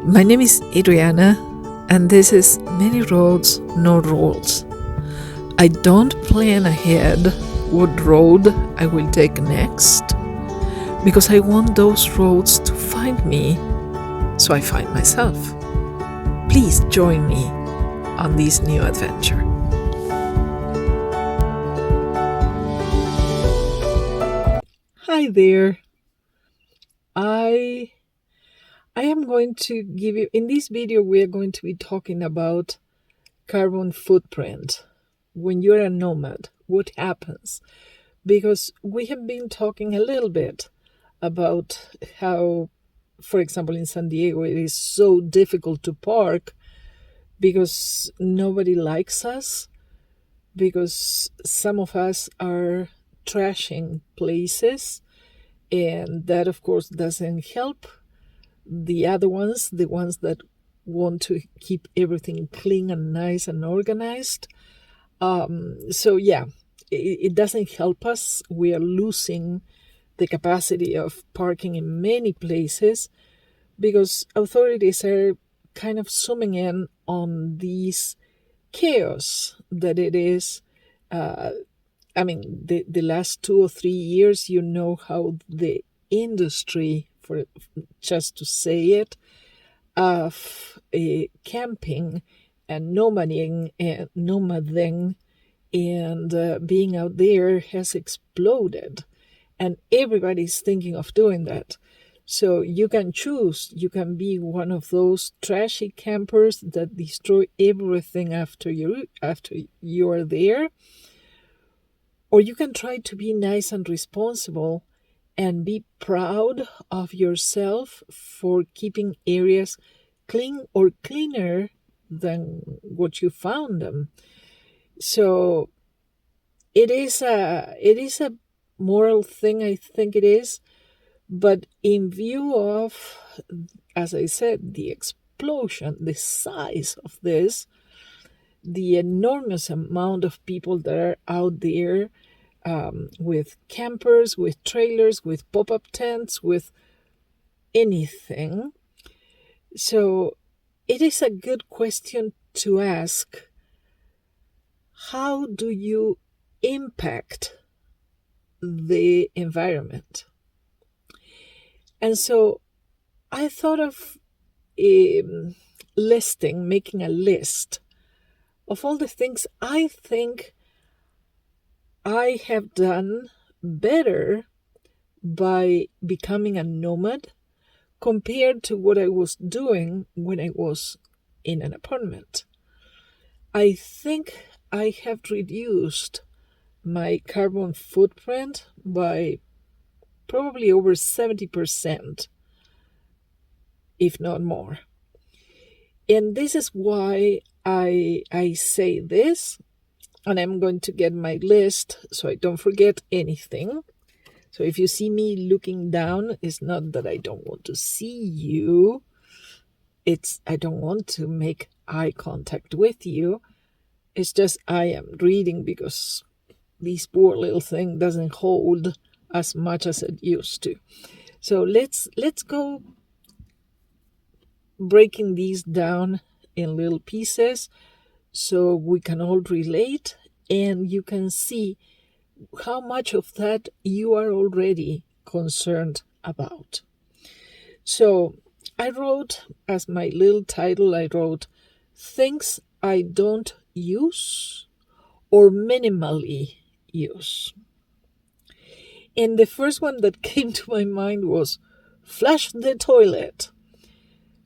My name is Adriana, and this is Many Roads, No Rules. I don't plan ahead what road I will take next because I want those roads to find me, so I find myself. Please join me on this new adventure. Hi there. I am going to give you, in this video, we are going to be talking about carbon footprint. When you're a nomad, what happens? Because we have been talking a little bit about how, for example, in San Diego, it is so difficult to park because nobody likes us, because some of us are trashing places, and that, of course, doesn't help the other ones, the ones that want to keep everything clean and nice and organized. It doesn't help us. We are losing the capacity of parking in many places because authorities are kind of zooming in on these chaos that it is. The last 2 or 3 years, you know how the industry, for just to say it, of camping and nomading and being out there has exploded, and everybody's thinking of doing that. So you can choose. You can be one of those trashy campers that destroy everything after you are there, or you can try to be nice and responsible and be proud of yourself for keeping areas clean or cleaner than what you found them. So it is a moral thing, I think it is. But in view of, as I said, the explosion, the size of this, the enormous amount of people that are out there, with campers, with trailers, with pop-up tents, with anything. So it is a good question to ask: how do you impact the environment? And so I thought of making a list of all the things I think I have done better by becoming a nomad compared to what I was doing when I was in an apartment. I think I have reduced my carbon footprint by probably over 70%, if not more. And this is why I say this. And I'm going to get my list so I don't forget anything. So if you see me looking down, it's not that I don't want to see you. It's I don't want to make eye contact with you. It's just I am reading because this poor little thing doesn't hold as much as it used to. So let's go breaking these down in little pieces, so we can all relate and you can see how much of that you are already concerned about. So I wrote, as my little title, I wrote things I don't use or minimally use. And the first one that came to my mind was flush the toilet.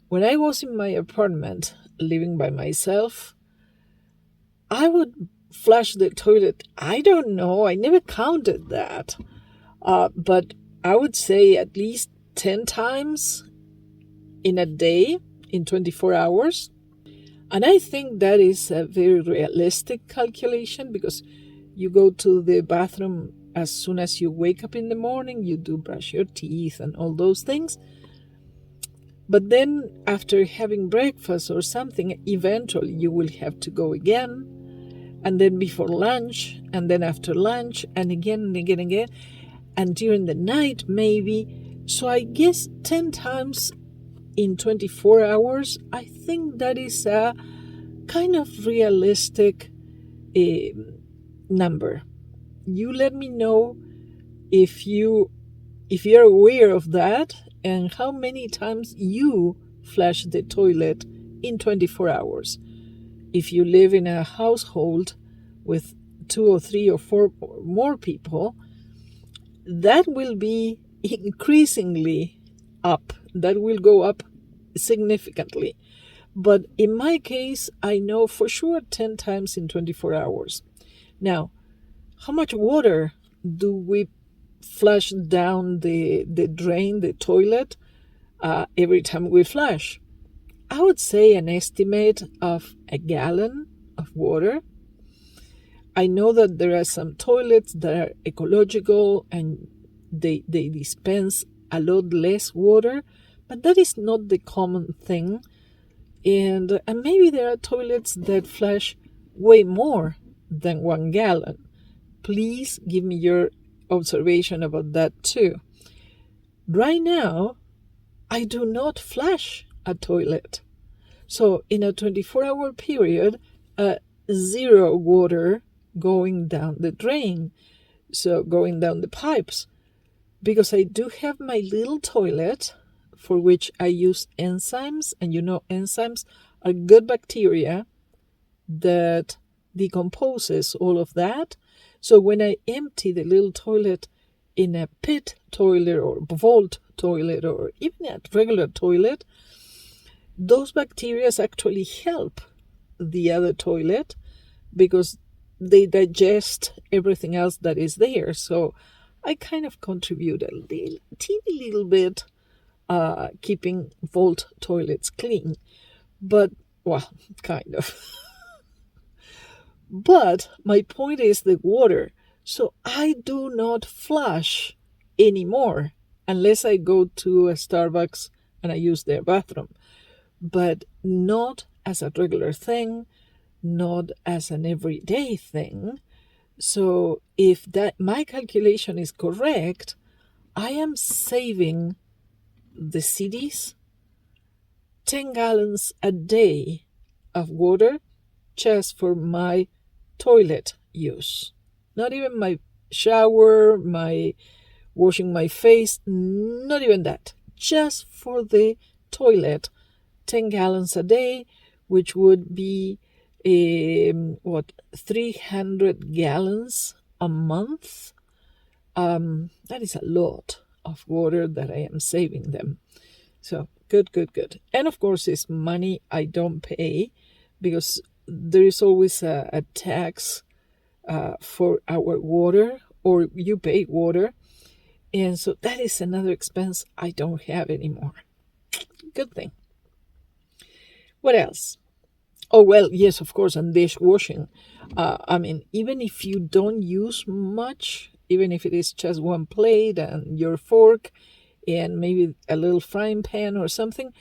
When I was in my apartment, living by myself, I would flush the toilet. I don't know. I never counted that. But I would say at least 10 times in a day, in 24 hours. And I think that is a very realistic calculation because you go to the bathroom as soon as you wake up in the morning, you do brush your teeth and all those things. But then after having breakfast or something, eventually you will have to go again. And then before lunch, and then after lunch, and again and again and again. And during the night, maybe. So I guess 10 times in 24 hours, I think that is a kind of realistic number. You let me know if you're aware of that and how many times you flush the toilet in 24 hours. If you live in a household with 2 or 3 or 4 or more people, that will be increasingly up. That will go up significantly. But in my case, I know for sure 10 times in 24 hours. Now, how much water do we flush down the drain, the toilet, every time we flush? I would say an estimate of a gallon of water. I know that there are some toilets that are ecological and they dispense a lot less water, but that is not the common thing. And maybe there are toilets that flush way more than 1 gallon. Please give me your observation about that too. Right now, I do not flush a toilet. So in a 24-hour period, 0 water going down the drain, so going down the pipes, because I do have my little toilet for which I use enzymes, and enzymes are good bacteria that decomposes all of that. So when I empty the little toilet in a pit toilet or vault toilet or even a regular toilet, those bacteria actually help the other toilet because they digest everything else that is there. So I kind of contribute a teeny little bit keeping vault toilets clean. But, well, kind of. But my point is the water. So I do not flush anymore unless I go to a Starbucks and I use their bathroom. But not as a regular thing, not as an everyday thing. So if that my calculation is correct, I am saving the cities 10 gallons a day of water just for my toilet use. Not even my shower, my washing my face, not even that. Just for the toilet, 10 gallons a day, which would be 300 gallons a month. That is a lot of water that I am saving them. So good. And of course, it's money I don't pay because there is always a tax for our water, or you pay water. And so that is another expense I don't have anymore. Good thing. What else? Oh, well, yes, of course, and dishwashing. Even if you don't use much, even if it is just one plate and your fork and maybe a little frying pan or something,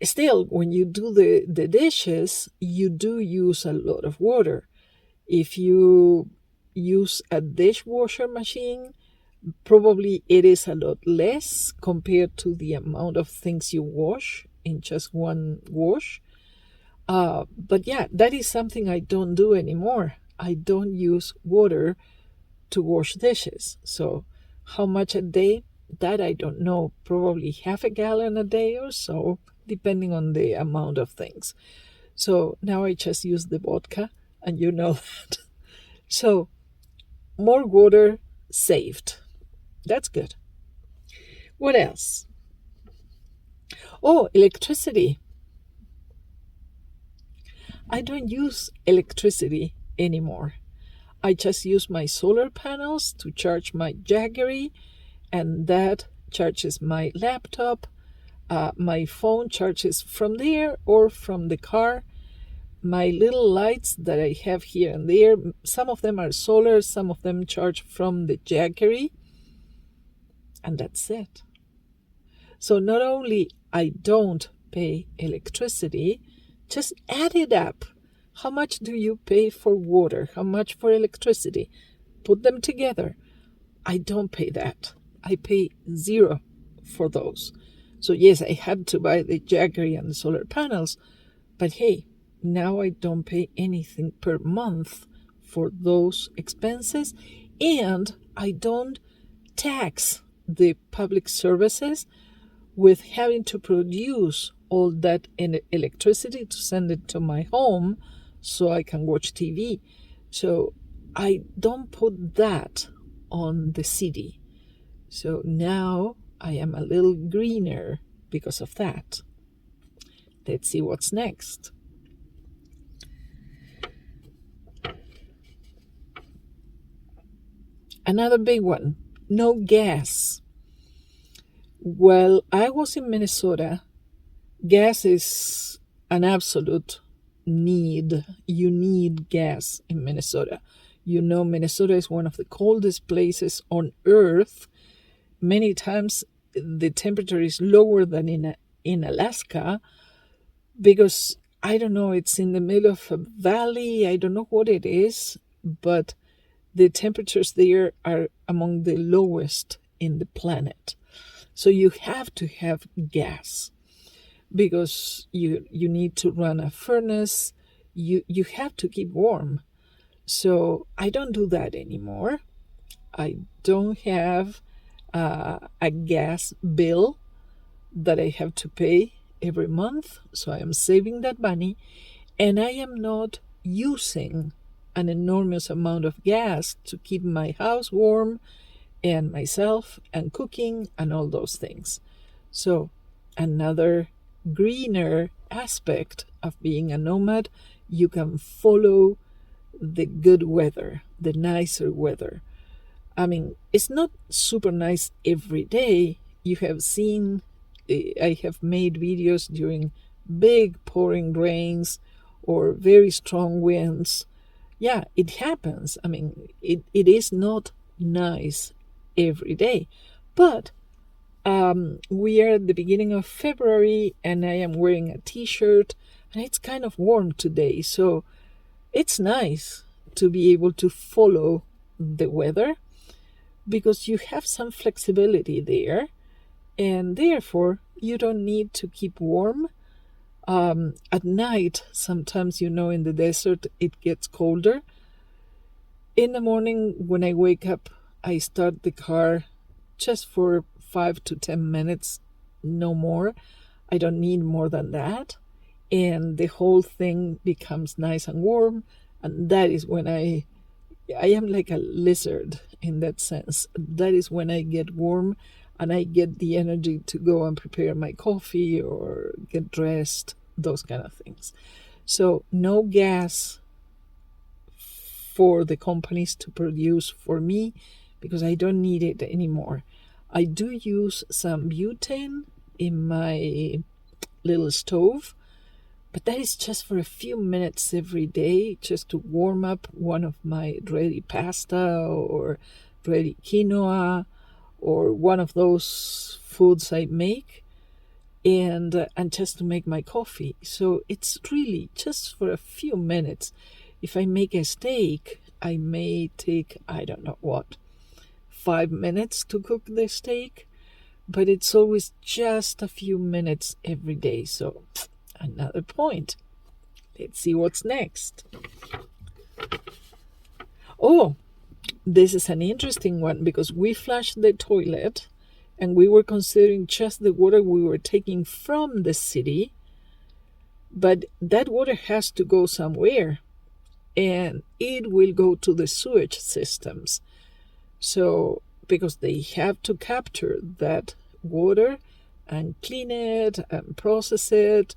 still, when you do the dishes, you do use a lot of water. If you use a dishwasher machine, probably it is a lot less compared to the amount of things you wash in just one wash. But yeah, that is something I don't do anymore. I don't use water to wash dishes. So how much a day? That I don't know. Probably half a gallon a day or so, depending on the amount of things. So now I just use the vodka, and you know that. So more water saved. That's good. What else? Oh, electricity. I don't use electricity anymore. I just use my solar panels to charge my Jaggery, and that charges my laptop. My phone charges from there or from the car. My little lights that I have here and there, some of them are solar, some of them charge from the Jaggery, and that's it. So not only I don't pay electricity, just add it up. How much do you pay for water? How much for electricity? Put them together. I don't pay that. I pay 0 for those So yes, I had to buy the jackery and the solar panels, but hey, now I don't pay anything per month for those expenses, and I don't tax the public services with having to produce all that electricity to send it to my home so I can watch TV. So I don't put that on the city. So now I am a little greener because of that. Let's see what's next. Another big one, no gas. Well, I was in Minnesota. Gas is an absolute need. You need gas in Minnesota. You know, Minnesota is one of the coldest places on earth. Many times the temperature is lower than in Alaska because, I don't know, it's in the middle of a valley. I don't know what it is, but the temperatures there are among the lowest in the planet. So you have to have gas because you need to run a furnace. You have to keep warm. So I don't do that anymore. I don't have a gas bill that I have to pay every month. So I am saving that money, and I am not using an enormous amount of gas to keep my house warm and myself and cooking and all those things. So another greener aspect of being a nomad, you can follow the good weather, the nicer weather. I mean, it's not super nice every day. You have seen, I have made videos during big pouring rains or very strong winds. Yeah, it happens. I mean, it is not nice every day. But we are at the beginning of February and I am wearing a t-shirt and it's kind of warm today. So it's nice to be able to follow the weather because you have some flexibility there and therefore you don't need to keep warm. At night, sometimes, you know, in the desert, it gets colder. In the morning, when I wake up, I start the car just for 5 to 10 minutes, no more. I don't need more than that. And the whole thing becomes nice and warm. And that is when I am like a lizard in that sense. That is when I get warm and I get the energy to go and prepare my coffee or get dressed, those kind of things. So no gas for the companies to produce for me because I don't need it anymore. I do use some butane in my little stove, but that is just for a few minutes every day, just to warm up one of my ready pasta or ready quinoa or one of those foods I make, and just to make my coffee. So it's really just for a few minutes. If I make a steak, I may take, I don't know what, 5 minutes to cook the steak, but it's always just a few minutes every day. So another point. Let's see what's next. Oh, this is an interesting one because we flushed the toilet and we were considering just the water we were taking from the city, but that water has to go somewhere and it will go to the sewage systems. So, because they have to capture that water and clean it and process it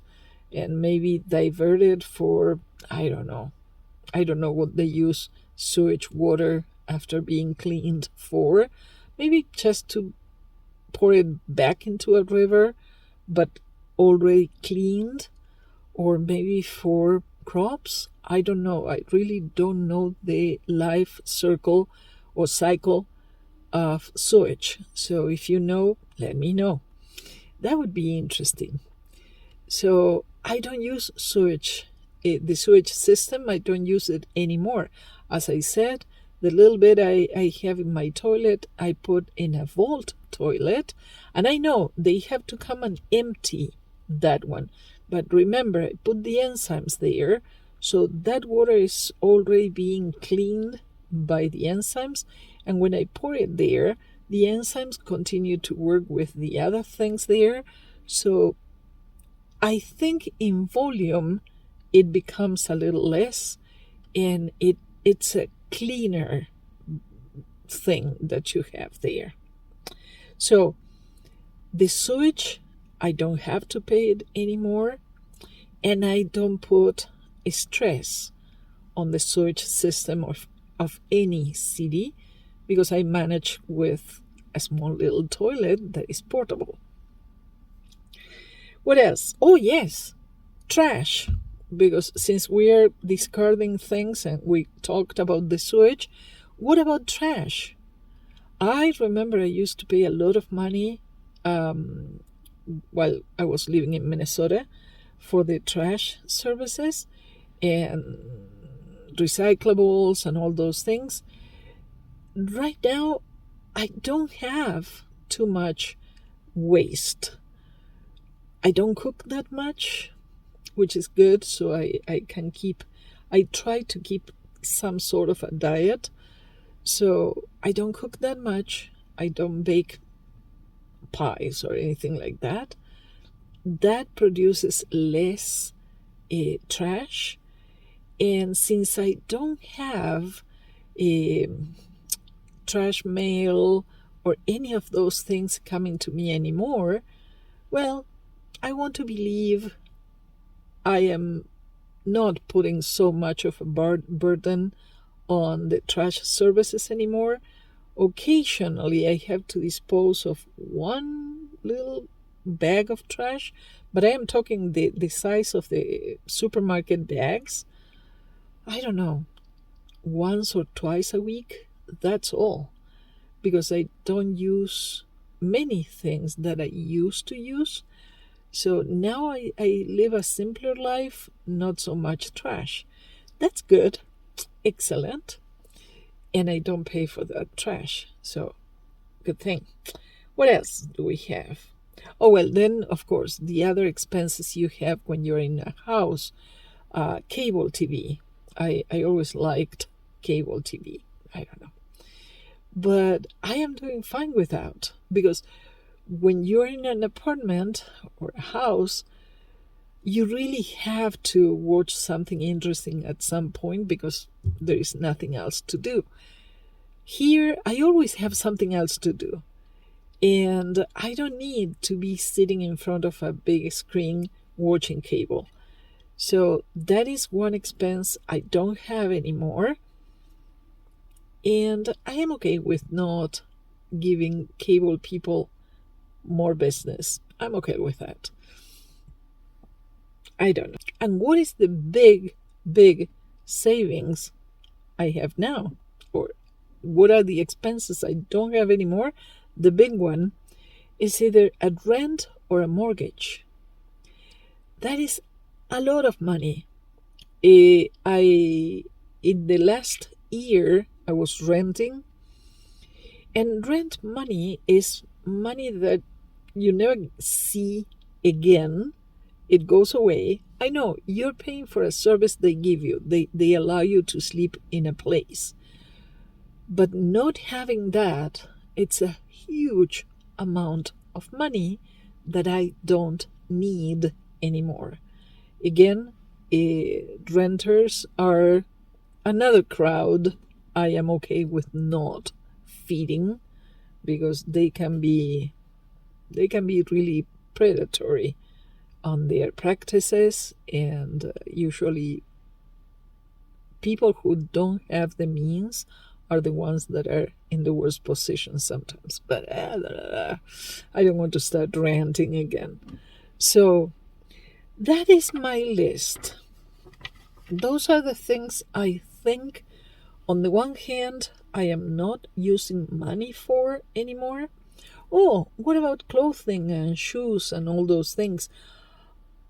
and maybe divert it for, I don't know what they use sewage water after being cleaned for. Maybe just to pour it back into a river, but already cleaned, or maybe for crops. I don't know. I really don't know the life circle or cycle of sewage. So if you know, let me know. That would be interesting. So I don't use sewage, the sewage system. I don't use it anymore. As I said, The little bit I have in my toilet, I put in a vault toilet. And I know they have to come and empty that one. But remember, I put the enzymes there. So that water is already being cleaned by the enzymes. And when I pour it there, the enzymes continue to work with the other things there. So I think in volume, it becomes a little less, and it's a cleaner thing that you have there. So the sewage, I don't have to pay it anymore, and I don't put stress on the sewage system of any city because I manage with a small little toilet that is portable. What else? Oh, yes, trash. Because since we are discarding things and we talked about the sewage, what about trash? I remember I used to pay a lot of money while I was living in Minnesota for the trash services and recyclables and all those things. Right now, I don't have too much waste. I don't cook that much, which is good, so I try to keep some sort of a diet. So I don't cook that much. I don't bake pies or anything like that. That produces less trash. And since I don't have trash mail or any of those things coming to me anymore, well, I want to believe I am not putting so much of a burden on the trash services anymore. Occasionally, I have to dispose of one little bag of trash, but I am talking the size of the supermarket bags. I don't know, once or twice a week, that's all, because I don't use many things that I used to use. So now I live a simpler life, not so much trash. That's good, excellent. And I don't pay for that trash, so good thing. What else do we have? Oh, well, then, of course, the other expenses you have when you're in a house, cable TV. I always liked cable TV. I don't know. But I am doing fine without, because when you're in an apartment or a house, you really have to watch something interesting at some point because there is nothing else to do. Here, I always have something else to do. And I don't need to be sitting in front of a big screen watching cable. So that is one expense I don't have anymore. And I am okay with not giving cable people more business. I'm okay with that. I don't know. And what is the big savings I have now? Or what are the expenses I don't have anymore? The big one is either a rent or a mortgage. That is a lot of money. In the last year, I was renting. And rent money is money that you never see again. It goes away. I know you're paying for a service they give you. They allow you to sleep in a place. But not having that, it's a huge amount of money that I don't need anymore. Again, renters are another crowd I am okay with not feeding because they can be really predatory on their practices, and usually people who don't have the means are the ones that are in the worst position sometimes. But I don't want to start ranting again. So that is my list. Those are the things I think, on the one hand, I am not using money for anymore. Oh, what about clothing and shoes and all those things?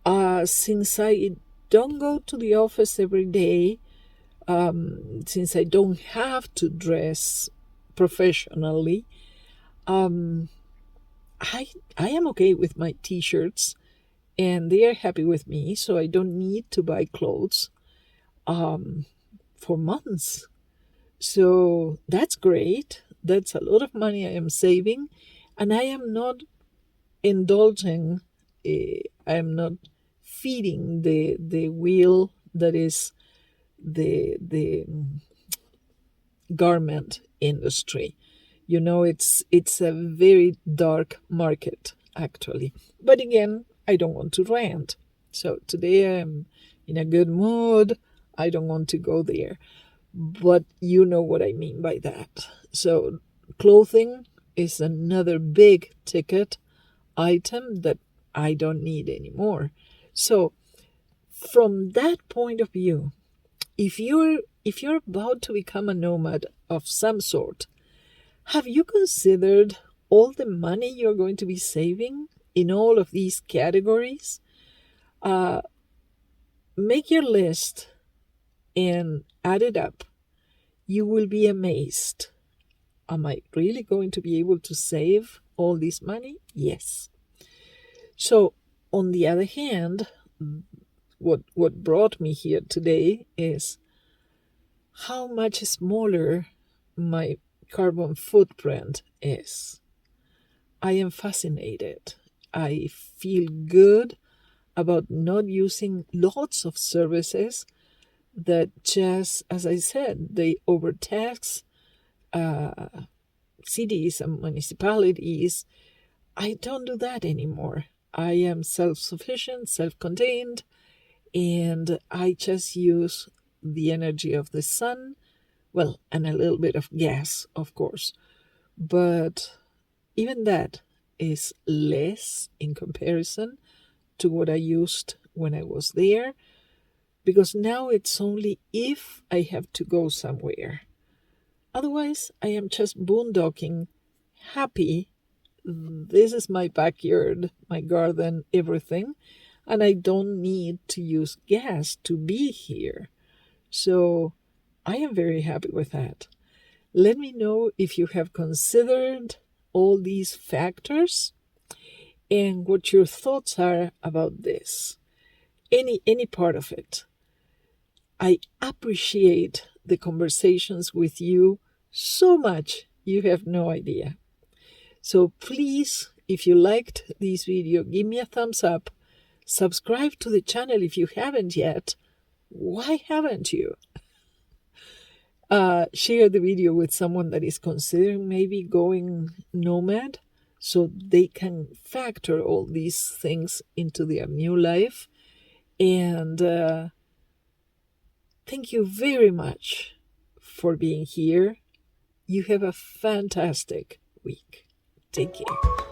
Since I don't go to the office every day, since I don't have to dress professionally, I am okay with my t-shirts, and they are happy with me, so I don't need to buy clothes for months. So that's great. That's a lot of money I am saving, and I am not indulging. I am not feeding the wheel that is the garment industry. It's a very dark market, actually. But again, I don't want to rant. So today I'm in a good mood. I don't want to go there. But you know what I mean by that. So clothing is another big ticket item that I don't need anymore. So from that point of view, if you're about to become a nomad of some sort, have you considered all the money you're going to be saving in all of these categories? Make your list and add it up. You will be amazed. Am I really going to be able to save all this money? Yes. So, on the other hand, what brought me here today is how much smaller my carbon footprint is. I am fascinated. I feel good about not using lots of services that just, as I said, they overtax cities and municipalities. I don't do that anymore. I am self-sufficient, self-contained, and I just use the energy of the sun, well, and a little bit of gas, of course. But even that is less in comparison to what I used when I was there, because now it's only if I have to go somewhere. Otherwise, I am just boondocking, happy. This is my backyard, my garden, everything, and I don't need to use gas to be here. So I am very happy with that. Let me know if you have considered all these factors and what your thoughts are about this. Any part of it. I appreciate the conversations with you so much. You have no idea. So please, if you liked this video, give me a thumbs up. Subscribe to the channel if you haven't yet. Why haven't you? Share the video with someone that is considering maybe going nomad so they can factor all these things into their new life. And thank you very much for being here. You have a fantastic week. Take care.